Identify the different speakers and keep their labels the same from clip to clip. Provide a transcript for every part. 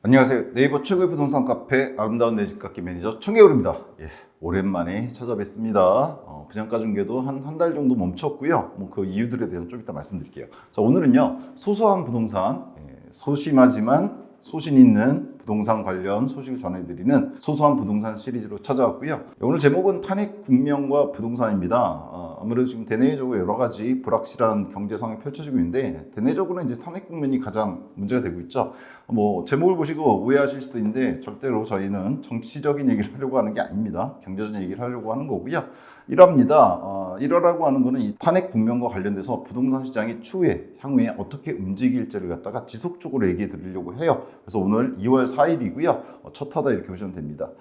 Speaker 1: 안녕하세요. 네이버 최고의 부동산 카페 아름다운 내 집 갖기 매니저 청개울입니다. 오랜만에 찾아뵙습니다. 분양가 중개도 한 달 정도 멈췄고요. 그 이유들에 대해서 좀 이따 말씀드릴게요. 자, 오늘은요, 소소한 부동산, 소심하지만 소신 있는 부동산 관련 소식을 전해드리는 소소한 부동산 시리즈로 찾아왔고요. 오늘 제목은 탄핵 국면과 부동산입니다. 아무래도 지금 대내적으로 여러 가지 불확실한 경제 상황이 펼쳐지고 있는데, 대내적으로는 이제 탄핵 국면이 가장 문제가 되고 있죠. 제목을 보시고 오해하실 수도 있는데, 절대로 저희는 정치적인 얘기를 하려고 하는 게 아닙니다. 경제적인 얘기를 하려고 하는 거고요. 이러라고 하는 거는 이 탄핵 국면과 관련돼서 부동산 시장이 향후에 어떻게 움직일지를 갖다가 지속적으로 얘기해 드리려고 해요. 그래서 오늘 2월 4일이고요. 첫 화다 이렇게 보시면 됩니다.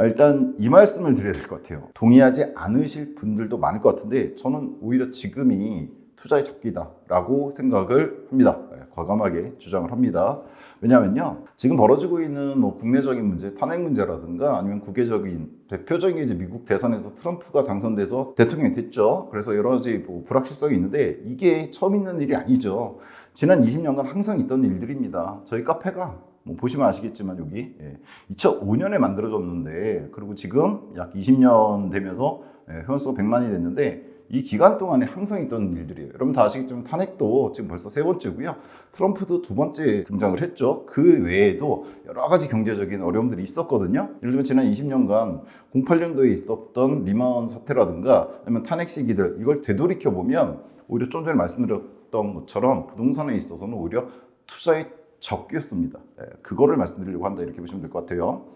Speaker 1: 일단 이 말씀을 드려야 될 것 같아요. 동의하지 않으실 분들도 많을 것 같은데, 저는 오히려 지금이 투자의 적기다라고 생각을 합니다. 과감하게 주장을 합니다. 왜냐하면요, 지금 벌어지고 있는 국내적인 문제, 탄핵 문제라든가 아니면 국외적인 대표적인 이제 미국 대선에서 트럼프가 당선돼서 대통령이 됐죠. 그래서 여러 가지 불확실성이 있는데, 이게 처음 있는 일이 아니죠. 지난 20년간 항상 있던 일들입니다. 저희 카페가 보시면 아시겠지만 여기 2005년에 만들어졌는데, 그리고 지금 약 20년 되면서 회원수가 100만이 됐는데, 이 기간 동안에 항상 있던 일들이에요. 여러분 다 아시겠지만 탄핵도 지금 벌써 3번째고요. 트럼프도 2번째 등장을 했죠. 그 외에도 여러 가지 경제적인 어려움들이 있었거든요. 예를 들면 지난 20년간 08년도에 있었던 리먼 사태라든가 아니면 탄핵 시기들, 이걸 되돌이켜보면 오히려 좀 전에 말씀드렸던 것처럼 부동산에 있어서는 오히려 투자의 적기였습니다. 그거를 말씀드리려고 한다, 이렇게 보시면 될 것 같아요.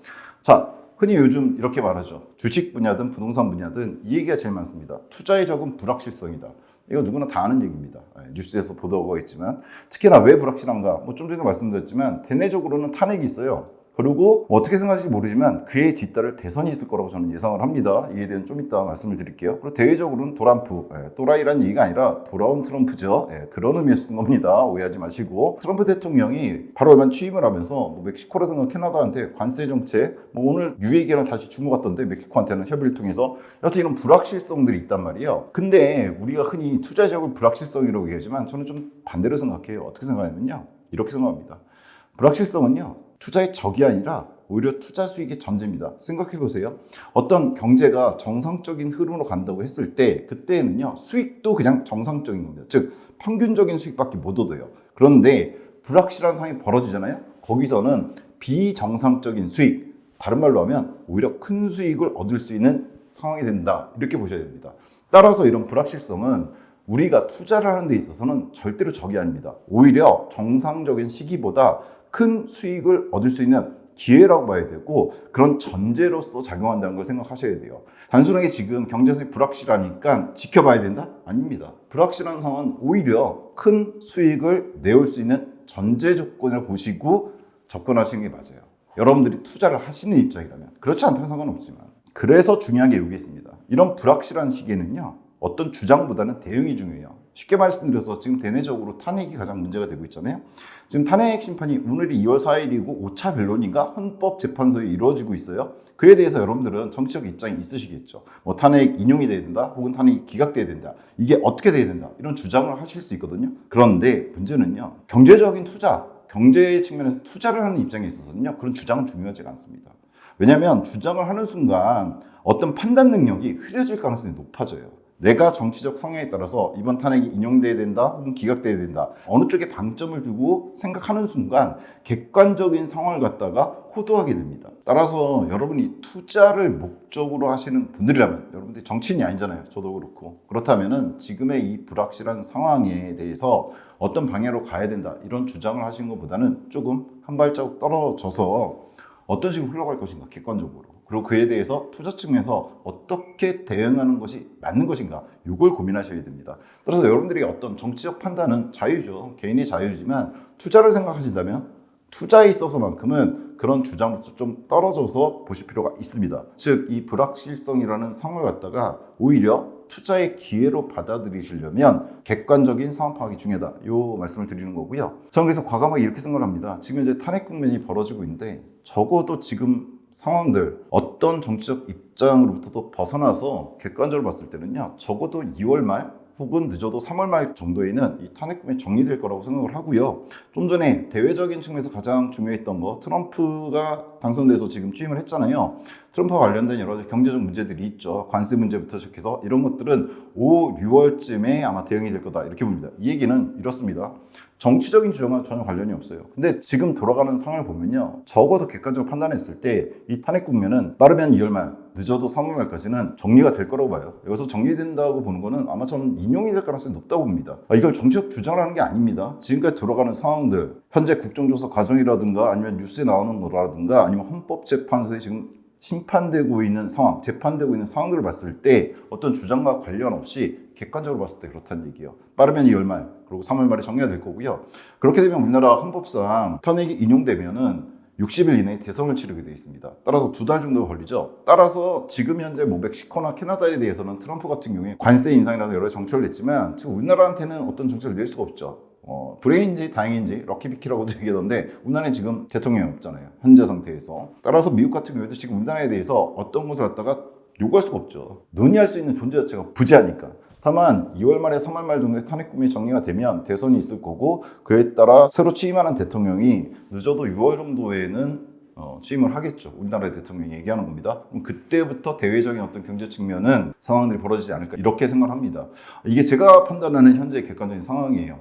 Speaker 1: 자, 흔히 요즘 이렇게 말하죠. 주식 분야든 부동산 분야든 이 얘기가 제일 많습니다. 투자의 적은 불확실성이다. 이거 누구나 다 아는 얘기입니다. 뉴스에서 보도가 있지만, 특히나 왜 불확실한가? 좀 전에 말씀드렸지만 대내적으로는 탄핵이 있어요. 그리고 어떻게 생각하실지 모르지만 그에 뒤따를 대선이 있을 거라고 저는 예상을 합니다. 이에 대해서는 좀 이따 말씀을 드릴게요. 그리고 대외적으로는 도란프, 또라이라는 얘기가 아니라 돌아온 트럼프죠. 그런 의미에서 쓴 겁니다. 오해하지 마시고, 트럼프 대통령이 바로 얼마 취임을 하면서 멕시코라든가 캐나다한테 관세 정책, 오늘 유예기한을 다시 준 것 같던데, 멕시코한테는 협의를 통해서 여튼 이런 불확실성들이 있단 말이에요. 근데 우리가 흔히 투자적으로 불확실성이라고 얘기하지만 저는 좀 반대로 생각해요. 어떻게 생각하냐면요, 이렇게 생각합니다. 불확실성은요, 투자의 적이 아니라 오히려 투자 수익의 전제입니다. 생각해 보세요. 어떤 경제가 정상적인 흐름으로 간다고 했을 때, 그때는요, 수익도 그냥 정상적인 겁니다. 즉 평균적인 수익밖에 못 얻어요. 그런데 불확실한 상황이 벌어지잖아요. 거기서는 비정상적인 수익, 다른 말로 하면 오히려 큰 수익을 얻을 수 있는 상황이 된다, 이렇게 보셔야 됩니다. 따라서 이런 불확실성은 우리가 투자를 하는 데 있어서는 절대로 적이 아닙니다. 오히려 정상적인 시기보다 큰 수익을 얻을 수 있는 기회라고 봐야 되고, 그런 전제로서 작용한다는 걸 생각하셔야 돼요. 단순하게 지금 경제성이 불확실하니까 지켜봐야 된다? 아닙니다. 불확실한 상황은 오히려 큰 수익을 내올 수 있는 전제 조건을 보시고 접근하시는 게 맞아요. 여러분들이 투자를 하시는 입장이라면. 그렇지 않다면 상관없지만. 그래서 중요한 게 여기 있습니다. 이런 불확실한 시기에는요, 어떤 주장보다는 대응이 중요해요. 쉽게 말씀드려서 지금 대내적으로 탄핵이 가장 문제가 되고 있잖아요. 지금 탄핵 심판이 오늘이 2월 4일이고 5차 변론인가 헌법재판소에 이루어지고 있어요. 그에 대해서 여러분들은 정치적 입장이 있으시겠죠. 탄핵 인용이 돼야 된다, 혹은 탄핵이 기각돼야 된다, 이게 어떻게 돼야 된다, 이런 주장을 하실 수 있거든요. 그런데 문제는요, 경제적인 투자, 경제 측면에서 투자를 하는 입장에 있어서는요, 그런 주장은 중요하지가 않습니다. 왜냐하면 주장을 하는 순간 어떤 판단 능력이 흐려질 가능성이 높아져요. 내가 정치적 성향에 따라서 이번 탄핵이 인용돼야 된다, 혹은 기각돼야 된다, 어느 쪽에 방점을 두고 생각하는 순간 객관적인 상황을 갖다가 호도하게 됩니다. 따라서 여러분이 투자를 목적으로 하시는 분들이라면, 여러분들이 정치인이 아니잖아요. 저도 그렇고. 그렇다면은 지금의 이 불확실한 상황에 대해서 어떤 방향으로 가야 된다, 이런 주장을 하시는 것보다는 조금 한 발자국 떨어져서 어떤 식으로 흘러갈 것인가, 객관적으로. 그리고 그에 대해서 투자 측면에서 어떻게 대응하는 것이 맞는 것인가, 이걸 고민하셔야 됩니다. 따라서 여러분들이 어떤 정치적 판단은 자유죠. 개인의 자유지만 투자를 생각하신다면 투자에 있어서만큼은 그런 주장부터 좀 떨어져서 보실 필요가 있습니다. 즉, 이 불확실성이라는 상황을 갖다가 오히려 투자의 기회로 받아들이시려면 객관적인 상황 파악이 중요하다, 이 말씀을 드리는 거고요. 저는 그래서 과감하게 이렇게 생각을 합니다. 지금 이제 탄핵 국면이 벌어지고 있는데, 적어도 지금 상황들, 어떤 정치적 입장으로부터도 벗어나서 객관적으로 봤을 때는요, 적어도 2월 말 혹은 늦어도 3월 말 정도에는 이 탄핵 금액이 정리될 거라고 생각을 하고요. 좀 전에 대외적인 측면에서 가장 중요했던 거, 트럼프가 당선돼서 지금 취임을 했잖아요. 트럼프와 관련된 여러 가지 경제적 문제들이 있죠. 관세 문제부터 시작해서 이런 것들은 5, 6월쯤에 아마 대응이 될 거다 이렇게 봅니다. 이 얘기는 이렇습니다. 정치적인 주장과 전혀 관련이 없어요. 근데 지금 돌아가는 상황을 보면요, 적어도 객관적으로 판단했을 때 이 탄핵 국면은 빠르면 2월 말, 늦어도 3월 말까지는 정리가 될 거라고 봐요. 여기서 정리된다고 보는 거는 아마 저는 인용이 될 가능성이 높다고 봅니다. 이걸 정치적 주장을 하는 게 아닙니다. 지금까지 돌아가는 상황들, 현재 국정조사 과정이라든가 아니면 뉴스에 나오는 거라든가 아니면 헌법재판소에 지금 심판되고 있는 상황, 재판되고 있는 상황들을 봤을 때 어떤 주장과 관련 없이 객관적으로 봤을 때 그렇다는 얘기예요. 빠르면 2월 말, 그리고 3월 말에 정리가 될 거고요. 그렇게 되면 우리나라 헌법상 탄핵이 인용되면은 60일 이내에 대선을 치르게 되어 있습니다. 따라서 2달 정도 걸리죠. 따라서 지금 현재 뭐 멕시코나 캐나다에 대해서는 트럼프 같은 경우에 관세 인상이라든가 여러 가지 정책을 냈지만 지금 우리나라한테는 어떤 정책을 낼 수가 없죠. 불행인지 다행인지 럭키비키라고도 얘기하던데 우리나라에 지금 대통령이 없잖아요. 현재 상태에서. 따라서 미국 같은 경우에도 지금 우리나라에 대해서 어떤 것을 갖다가 요구할 수가 없죠. 논의할 수 있는 존재 자체가 부재하니까. 다만 2월 말에 3월 말 정도에 탄핵 금이 정리가 되면 대선이 있을 거고 그에 따라 새로 취임하는 대통령이 늦어도 6월 정도에는 취임을 하겠죠. 우리나라의 대통령이 얘기하는 겁니다. 그럼 그때부터 대외적인 어떤 경제 측면은 상황들이 벌어지지 않을까 이렇게 생각을 합니다. 이게 제가 판단하는 현재 객관적인 상황이에요.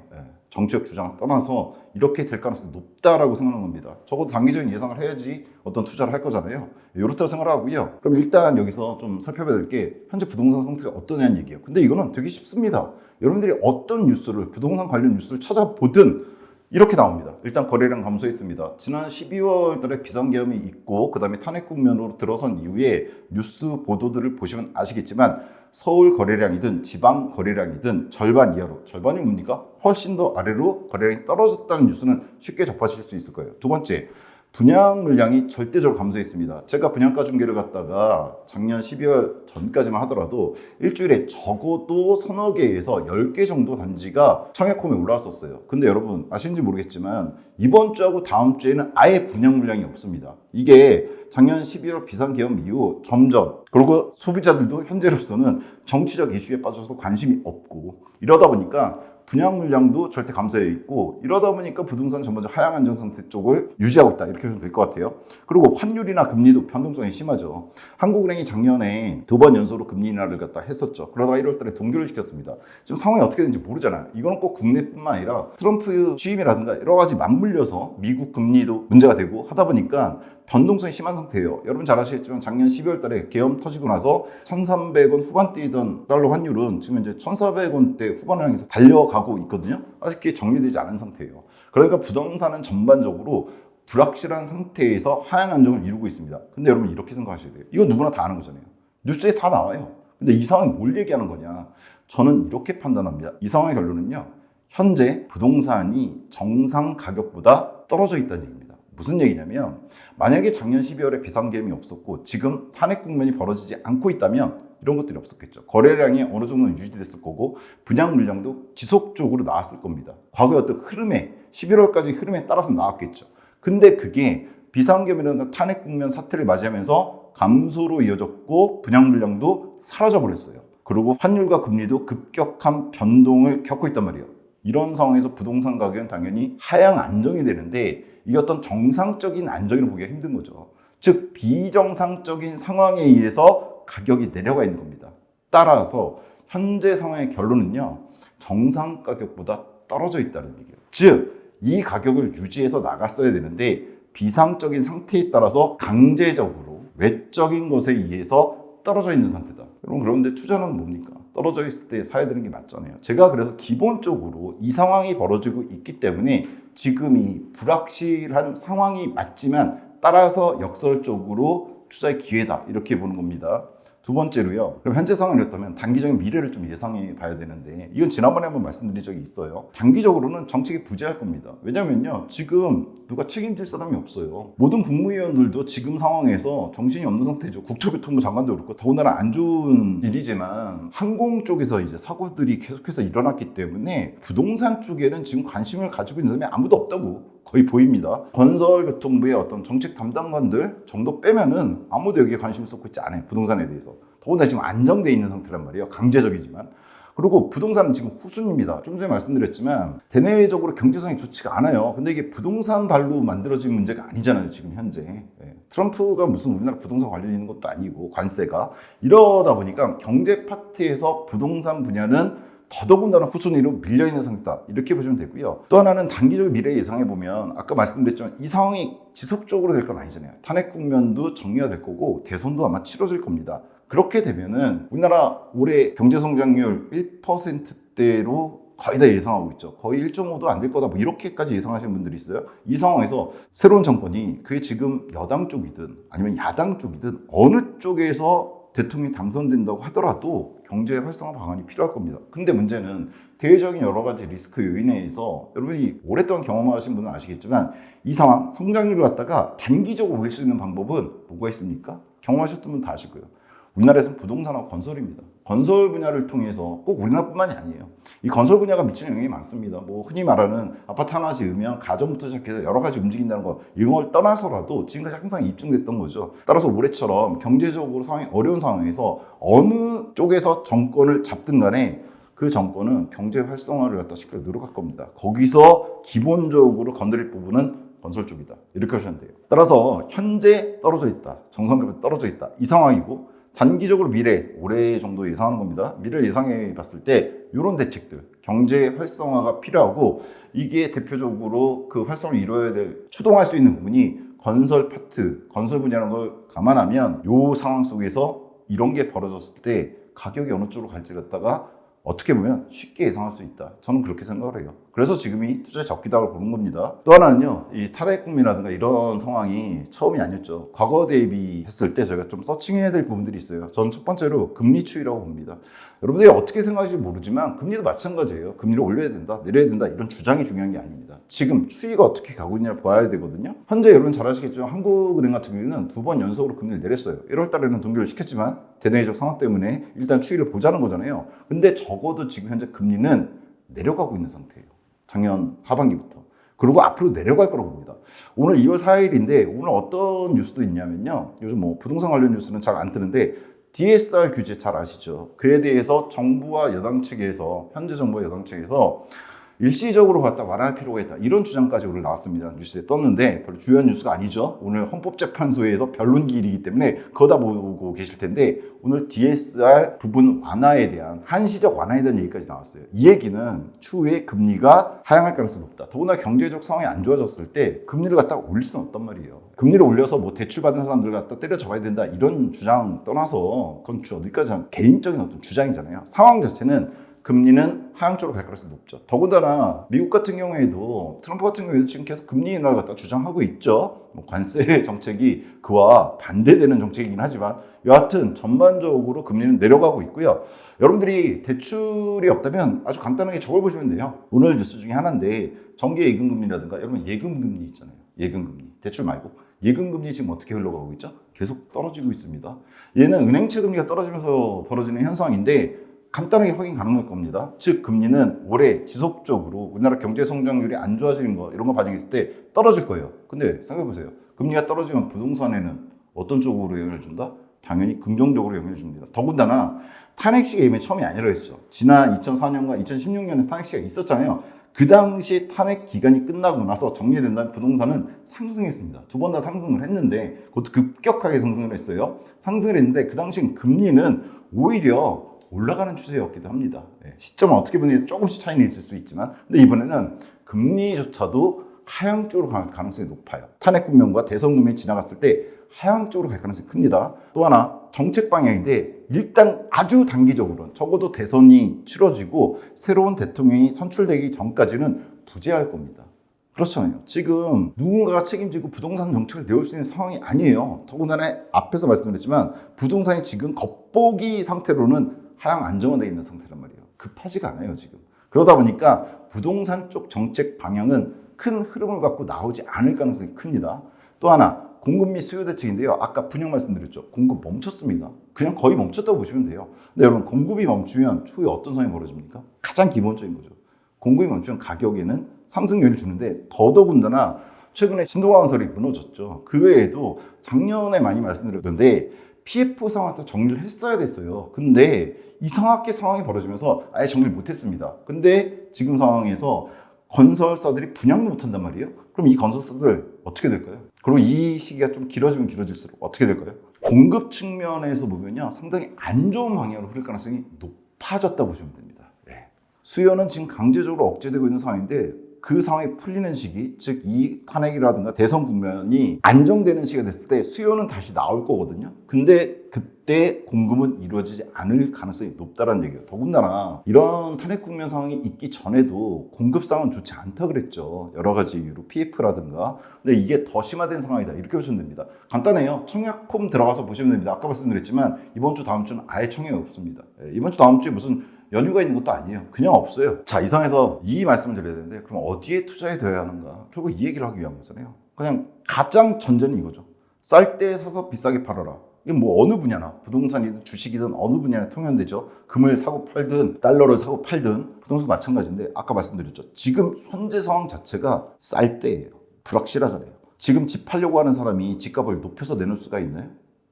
Speaker 1: 정치적 주장을 떠나서 이렇게 될 가능성이 높다라고 생각하는 겁니다. 적어도 단기적인 예상을 해야지 어떤 투자를 할 거잖아요. 이렇다고 생각을 하고요. 그럼 일단 여기서 좀 살펴봐야 될 게 현재 부동산 상태가 어떠냐는 얘기예요. 근데 이거는 되게 쉽습니다. 여러분들이 어떤 뉴스를 부동산 관련 뉴스를 찾아보든 이렇게 나옵니다. 일단 거래량 감소했습니다. 지난 12월 달에 비상계엄이 있고 그 다음에 탄핵 국면으로 들어선 이후에 뉴스 보도들을 보시면 아시겠지만 서울 거래량이든 지방 거래량이든 절반 이하로, 절반이 뭡니까? 훨씬 더 아래로 거래량이 떨어졌다는 뉴스는 쉽게 접하실 수 있을 거예요. 두 번째, 분양 물량이 절대적으로 감소했습니다. 제가 분양가 중개를 갖다가 작년 12월 전까지만 하더라도 일주일에 적어도 서너 개에서 10개 정도 단지가 청약홈에 올라왔었어요. 근데 여러분 아시는지 모르겠지만 이번 주하고 다음 주에는 아예 분양 물량이 없습니다. 이게 작년 12월 비상계엄 이후 점점, 그리고 소비자들도 현재로서는 정치적 이슈에 빠져서 관심이 없고 이러다 보니까 분양 물량도 절대 감소해 있고 이러다 보니까 부동산 전반적 하향 안정 상태 쪽을 유지하고 있다 이렇게 보시면 될 것 같아요. 그리고 환율이나 금리도 변동성이 심하죠. 한국은행이 작년에 2번 연속으로 금리 인하를 갖다 했었죠. 그러다가 1월 달에 동결을 시켰습니다. 지금 상황이 어떻게 되는지 모르잖아요. 이거는 꼭 국내뿐만 아니라 트럼프 취임이라든가 여러 가지 맞물려서 미국 금리도 문제가 되고 하다 보니까 변동성이 심한 상태예요. 여러분 잘 아시겠지만 작년 12월 달에 계엄 터지고 나서 1,300원 후반대이던 달러 환율은 지금 이제 1,400원대 후반을 향해서 달려가고 있거든요. 아직 그게 정리되지 않은 상태예요. 그러니까 부동산은 전반적으로 불확실한 상태에서 하향 안정을 이루고 있습니다. 근데 여러분 이렇게 생각하셔야 돼요. 이거 누구나 다 아는 거잖아요. 뉴스에 다 나와요. 근데 이 상황이 뭘 얘기하는 거냐? 저는 이렇게 판단합니다. 이 상황의 결론은요. 현재 부동산이 정상 가격보다 떨어져 있다는 얘기입니다. 무슨 얘기냐면 만약에 작년 12월에 비상계엄이 없었고 지금 탄핵 국면이 벌어지지 않고 있다면 이런 것들이 없었겠죠. 거래량이 어느 정도 유지됐을 거고 분양 물량도 지속적으로 나왔을 겁니다. 과거의 어떤 흐름에 11월까지 흐름에 따라서 나왔겠죠. 근데 그게 비상계엄이라는 탄핵 국면 사태를 맞이하면서 감소로 이어졌고 분양 물량도 사라져 버렸어요. 그리고 환율과 금리도 급격한 변동을 겪고 있단 말이에요. 이런 상황에서 부동산 가격은 당연히 하향 안정이 되는데 이게 어떤 정상적인 안정을 보기가 힘든 거죠. 즉 비정상적인 상황에 의해서 가격이 내려가 있는 겁니다. 따라서 현재 상황의 결론은요. 정상 가격보다 떨어져 있다는 얘기예요. 즉 이 가격을 유지해서 나갔어야 되는데 비상적인 상태에 따라서 강제적으로 외적인 것에 의해서 떨어져 있는 상태다. 여러분 그런데 투자는 뭡니까? 떨어져 있을 때 사야 되는 게 맞잖아요. 제가 그래서 기본적으로 이 상황이 벌어지고 있기 때문에 지금이 불확실한 상황이 맞지만 따라서 역설적으로 투자의 기회다 이렇게 보는 겁니다. 두 번째로요. 그럼 현재 상황이 이렇다면 단기적인 미래를 좀 예상해 봐야 되는데 이건 지난번에 한번 말씀드린 적이 있어요. 단기적으로는 정책이 부재할 겁니다. 왜냐면요. 지금 누가 책임질 사람이 없어요. 모든 국무위원들도 지금 상황에서 정신이 없는 상태죠. 국토교통부 장관도 그렇고 더군다나 안 좋은 일이지만 항공 쪽에서 이제 사고들이 계속해서 일어났기 때문에 부동산 쪽에는 지금 관심을 가지고 있는 사람이 아무도 없다고 거의 보입니다. 건설교통부의 어떤 정책 담당관들 정도 빼면은 아무도 여기에 관심을 쏟고 있지 않아요. 부동산에 대해서. 더군다나 지금 안정되어 있는 상태란 말이에요. 강제적이지만. 그리고 부동산은 지금 후순입니다. 좀 전에 말씀드렸지만 대내적으로 경제성이 좋지가 않아요. 근데 이게 부동산 발로 만들어진 문제가 아니잖아요. 지금 현재. 트럼프가 무슨 우리나라 부동산 관련 있는 것도 아니고 관세가 이러다 보니까 경제 파트에서 부동산 분야는 더더군다나 후순위로 밀려있는 상태다. 이렇게 보시면 되고요. 또 하나는 단기적 미래 예상해보면 아까 말씀드렸지만 이 상황이 지속적으로 될 건 아니잖아요. 탄핵 국면도 정리가 될 거고 대선도 아마 치러질 겁니다. 그렇게 되면은 우리나라 올해 경제성장률 1%대로 거의 다 예상하고 있죠. 거의 1.5도 안 될 거다. 뭐 이렇게까지 예상하시는 분들이 있어요. 이 상황에서 새로운 정권이 그게 지금 여당 쪽이든 아니면 야당 쪽이든 어느 쪽에서 대통령이 당선된다고 하더라도 경제 활성화 방안이 필요할 겁니다. 근데 문제는 대외적인 여러 가지 리스크 요인에 의해서 여러분이 오랫동안 경험하신 분은 아시겠지만 이 상황, 성장률을 갖다가 단기적으로 올릴 수 있는 방법은 뭐가 있습니까? 경험하셨던 분 다 아실 거예요. 우리나라에서는 부동산하고 건설입니다. 건설 분야를 통해서 꼭 우리나라뿐만이 아니에요. 이 건설 분야가 미치는 영향이 많습니다. 뭐 흔히 말하는 아파트 하나 지으면 가전부터 시작해서 여러 가지 움직인다는 거 이런 걸 떠나서라도 지금까지 항상 입증됐던 거죠. 따라서 올해처럼 경제적으로 상황이 어려운 상황에서 어느 쪽에서 정권을 잡든 간에 그 정권은 경제 활성화를 갖다 시키려 노력할 겁니다. 거기서 기본적으로 건드릴 부분은 건설 쪽이다. 이렇게 하시면 돼요. 따라서 현재 떨어져 있다. 정상급이 떨어져 있다. 이 상황이고 단기적으로 미래, 올해 정도 예상하는 겁니다. 미래를 예상해 봤을 때 이런 대책들, 경제 활성화가 필요하고 이게 대표적으로 그 활성화를 이루어야 될, 추동할 수 있는 부분이 건설 파트, 건설 분야라는 걸 감안하면 이 상황 속에서 이런 게 벌어졌을 때 가격이 어느 쪽으로 갈지 갖다가 어떻게 보면 쉽게 예상할 수 있다. 저는 그렇게 생각을 해요. 그래서 지금이 투자의 적기다라고 보는 겁니다. 또 하나는요, 이 탈핵 국면이라든가 이런 상황이 처음이 아니었죠. 과거 대비했을 때 저희가 좀 서칭해야 될 부분들이 있어요. 저는 첫 번째로 금리 추이라고 봅니다. 여러분들이 어떻게 생각하실지 모르지만 금리도 마찬가지예요. 금리를 올려야 된다, 내려야 된다 이런 주장이 중요한 게 아닙니다. 지금 추이가 어떻게 가고 있냐를 봐야 되거든요. 현재 여러분 잘 아시겠지만 한국은행 같은 경우에는 2번 연속으로 금리를 내렸어요. 1월 달에는 동결을 시켰지만 대내적 상황 때문에 일단 추이를 보자는 거잖아요. 근데 적어도 지금 현재 금리는 내려가고 있는 상태예요. 작년 하반기부터. 그리고 앞으로 내려갈 거라고 봅니다. 오늘 2월 4일인데 오늘 어떤 뉴스도 있냐면요. 요즘 뭐 부동산 관련 뉴스는 잘 안 뜨는데 DSR 규제 잘 아시죠? 그에 대해서 정부와 여당 측에서 현재 정부와 여당 측에서 일시적으로 갖다 완화할 필요가 있다. 이런 주장까지 오늘 나왔습니다. 뉴스에 떴는데 별로 중요한 뉴스가 아니죠. 오늘 헌법재판소에서 변론기일이기 때문에 그거 다 보고 계실 텐데 오늘 DSR 부분 완화에 대한 한시적 완화에 대한 얘기까지 나왔어요. 이 얘기는 추후에 금리가 하향할 가능성이 높다. 더구나 경제적 상황이 안 좋아졌을 때 금리를 갖다 올릴 수는 없단 말이에요. 금리를 올려서 뭐 대출 받은 사람들 갖다 때려 잡아야 된다. 이런 주장 떠나서 그건 어디까지 개인적인 어떤 주장이잖아요. 상황 자체는 금리는 하향 쪽으로 갈 가능성이 높죠. 더군다나 미국 같은 경우에도 트럼프 같은 경우에도 지금 계속 금리 인하를 갖다 주장하고 있죠. 뭐 관세 정책이 그와 반대되는 정책이긴 하지만 여하튼 전반적으로 금리는 내려가고 있고요. 여러분들이 대출이 없다면 아주 간단하게 저걸 보시면 돼요. 오늘 뉴스 중에 하나인데 정기 예금금리라든가 여러분 예금금리 있잖아요. 예금금리. 대출 말고. 예금금리 지금 어떻게 흘러가고 있죠? 계속 떨어지고 있습니다. 얘는 은행채 금리가 떨어지면서 벌어지는 현상인데 간단하게 확인 가능할 겁니다. 즉 금리는 올해 지속적으로 우리나라 경제 성장률이 안 좋아지는 거 이런 거 반영했을 때 떨어질 거예요. 근데 생각해 보세요. 금리가 떨어지면 부동산에는 어떤 쪽으로 영향을 준다? 당연히 긍정적으로 영향을 줍니다. 더군다나 탄핵 시기가 이미 처음이 아니라 했죠. 지난 2004년과 2016년에 탄핵 시기가 있었잖아요. 그 당시 탄핵 기간이 끝나고 나서 정리된 다음 부동산은 상승했습니다. 두 번 다 상승을 했는데 그것도 급격하게 상승을 했어요. 상승을 했는데 그 당시 금리는 오히려 올라가는 추세였기도 합니다. 시점은 어떻게 보면 조금씩 차이는 있을 수 있지만 근데 이번에는 금리조차도 하향 쪽으로 갈 가능성이 높아요. 탄핵 국면과 대선 국면이 지나갔을 때 하향 쪽으로 갈 가능성이 큽니다. 또 하나 정책 방향인데 일단 아주 단기적으로는 적어도 대선이 치러지고 새로운 대통령이 선출되기 전까지는 부재할 겁니다. 그렇잖아요. 지금 누군가가 책임지고 부동산 정책을 내올 수 있는 상황이 아니에요. 더군다나 앞에서 말씀드렸지만 부동산이 지금 겉보기 상태로는 하향 안정화되어 있는 상태란 말이에요. 급하지가 않아요 지금. 그러다 보니까 부동산 쪽 정책 방향은 큰 흐름을 갖고 나오지 않을 가능성이 큽니다. 또 하나 공급 및 수요 대책인데요. 아까 분양 말씀드렸죠. 공급 멈췄습니다. 그냥 거의 멈췄다고 보시면 돼요. 근데 여러분 공급이 멈추면 추후에 어떤 상황이 벌어집니까? 가장 기본적인 거죠. 공급이 멈추면 가격에는 상승률을 주는데 더더군다나 최근에 신도가 건설이 무너졌죠. 그 외에도 작년에 많이 말씀드렸는데 PF 상황부터 정리를 했어야 됐어요. 근데 이상하게 상황이 벌어지면서 아예 정리를 못했습니다. 근데 지금 상황에서 건설사들이 분양도 못한단 말이에요. 그럼 이 건설사들 어떻게 될까요? 그리고 이 시기가 좀 길어지면 길어질수록 어떻게 될까요? 공급 측면에서 보면요, 상당히 안 좋은 방향으로 흐를 가능성이 높아졌다 보시면 됩니다. 네. 수요는 지금 강제적으로 억제되고 있는 상황인데 그 상황이 풀리는 시기, 즉 이 탄핵이라든가 대선 국면이 안정되는 시기가 됐을 때 수요는 다시 나올 거거든요. 근데 그때 공급은 이루어지지 않을 가능성이 높다는 얘기예요. 더군다나 이런 탄핵 국면 상황이 있기 전에도 공급상은 좋지 않다 그랬죠. 여러 가지 이유로 PF라든가. 근데 이게 더 심화된 상황이다. 이렇게 보시면 됩니다. 간단해요. 청약폼 들어가서 보시면 됩니다. 아까 말씀드렸지만 이번 주 다음 주는 아예 청약이 없습니다. 이번 주 다음 주에 무슨 연휴가 있는 것도 아니에요. 그냥 없어요. 자, 이상해서 이 말씀을 드려야 되는데 그럼 어디에 투자해둬야 하는가? 결국 이 얘기를 하기 위한 거잖아요. 그냥 가장 전제는 이거죠. 쌀 때 사서 비싸게 팔아라. 이게 뭐 어느 분야나 부동산이든 주식이든 어느 분야에 통용되죠. 금을 사고 팔든 달러를 사고 팔든 부동산 마찬가지인데 아까 말씀드렸죠. 지금 현재 상황 자체가 쌀 때예요. 불확실하잖아요. 지금 집 팔려고 하는 사람이 집값을 높여서 내놓을 수가 있나요?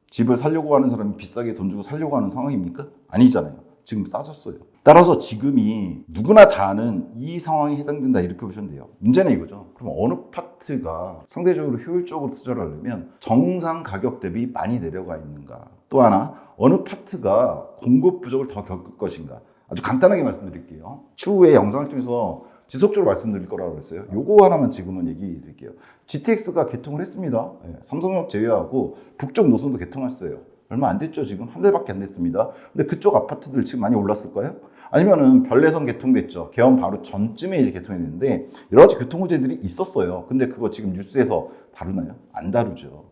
Speaker 1: 집을 살려고 하는 사람이 비싸게 돈 주고 살려고 하는 상황입니까? 아니잖아요. 지금 싸졌어요. 따라서 지금이 누구나 다 아는 이 상황에 해당된다 이렇게 보시면 돼요. 문제는 이거죠. 그럼 어느 파트가 상대적으로 효율적으로 투자를 하려면 정상 가격 대비 많이 내려가 있는가? 또 하나 어느 파트가 공급 부족을 더 겪을 것인가? 아주 간단하게 말씀드릴게요. 추후에 영상을 통해서 지속적으로 말씀드릴 거라고 했어요. 요거 하나만 지금은 얘기 드릴게요. GTX가 개통을 했습니다. 삼성역 제외하고 북쪽 노선도 개통했어요. 얼마 안 됐죠. 지금 한 달밖에 안 됐습니다. 근데 그쪽 아파트들 지금 많이 올랐을까요? 아니면은 별내선 개통됐죠. 개헌 바로 전쯤에 이제 개통했는데 여러 가지 교통 호재들이 있었어요. 근데 그거 지금 뉴스에서 다루나요? 안 다루죠.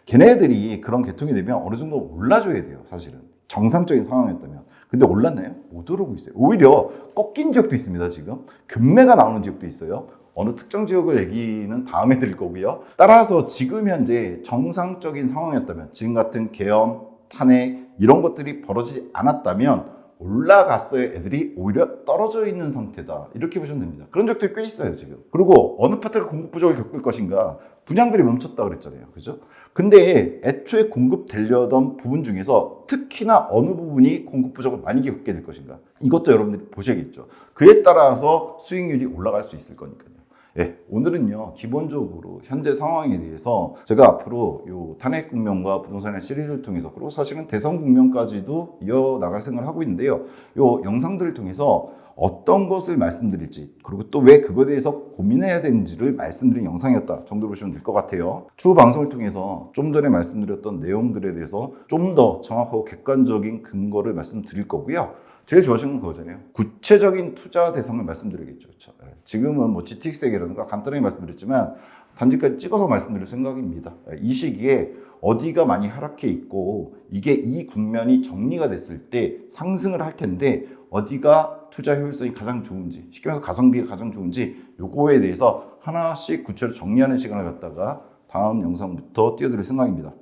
Speaker 1: 걔네들이 그런 개통이 되면 어느 정도 올라줘야 돼요. 사실은 정상적인 상황이었다면. 근데 올랐나요? 못 오르고 있어요. 오히려 꺾인 지역도 있습니다. 지금 금매가 나오는 지역도 있어요. 어느 특정 지역을 얘기는 다음에 드릴 거고요. 따라서 지금 현재 정상적인 상황이었다면 지금 같은 계엄, 탄핵 이런 것들이 벌어지지 않았다면 올라갔어야 애들이 오히려 떨어져 있는 상태다. 이렇게 보시면 됩니다. 그런 적들이 꽤 있어요, 지금. 그리고 어느 파트가 공급 부족을 겪을 것인가? 분양들이 멈췄다 그랬잖아요. 그죠? 근데 애초에 공급되려던 부분 중에서 특히나 어느 부분이 공급 부족을 많이 겪게 될 것인가? 이것도 여러분들이 보셔야겠죠. 그에 따라서 수익률이 올라갈 수 있을 거니까요. 예, 오늘은요 기본적으로 현재 상황에 대해서 제가 앞으로 요 탄핵 국면과 부동산의 시리즈를 통해서 그리고 사실은 대선 국면까지도 이어나갈 생각을 하고 있는데요. 요 영상들을 통해서 어떤 것을 말씀드릴지 그리고 또 왜 그거에 대해서 고민해야 되는지를 말씀드린 영상이었다 정도로 보시면 될 것 같아요. 추후 방송을 통해서 좀 전에 말씀드렸던 내용들에 대해서 좀 더 정확하고 객관적인 근거를 말씀드릴 거고요. 제일 좋아하시는 건 그거잖아요. 구체적인 투자 대상을 말씀드리겠죠. 그렇죠? 지금은 뭐 GTX 얘기라든가 간단하게 말씀드렸지만 단지까지 찍어서 말씀드릴 생각입니다. 이 시기에 어디가 많이 하락해 있고 이게 이 국면이 정리가 됐을 때 상승을 할 텐데 어디가 투자 효율성이 가장 좋은지 쉽게 말해서 가성비가 가장 좋은지 요거에 대해서 하나씩 구체적으로 정리하는 시간을 갖다가 다음 영상부터 띄워드릴 생각입니다.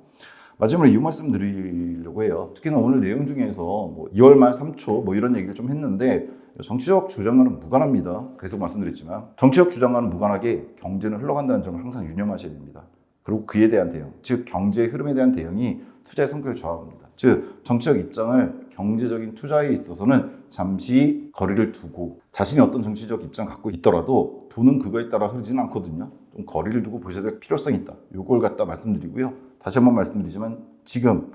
Speaker 1: 마지막으로 이 말씀 드리려고 해요. 특히나 오늘 내용 중에서 뭐 2월 말 3초 뭐 이런 얘기를 좀 했는데 정치적 주장과는 무관합니다. 계속 말씀드렸지만 정치적 주장과는 무관하게 경제는 흘러간다는 점을 항상 유념하셔야 됩니다. 그리고 그에 대한 대응, 즉 경제의 흐름에 대한 대응이 투자의 성격을 좌우합니다. 즉 정치적 입장을 경제적인 투자에 있어서는 잠시 거리를 두고 자신이 어떤 정치적 입장 갖고 있더라도 돈은 그거에 따라 흐르지는 않거든요. 좀 거리를 두고 보셔야 될 필요성이 있다. 이걸 갖다 말씀드리고요. 다시 한번 말씀드리지만 지금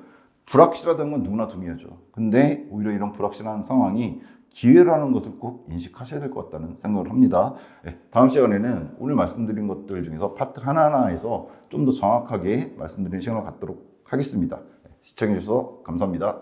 Speaker 1: 불확실하다는 건 누구나 동의하죠. 근데 오히려 이런 불확실한 상황이 기회라는 것을 꼭 인식하셔야 될 것 같다는 생각을 합니다. 다음 시간에는 오늘 말씀드린 것들 중에서 파트 하나하나에서 좀 더 정확하게 말씀드리는 시간을 갖도록 하겠습니다. 시청해 주셔서 감사합니다.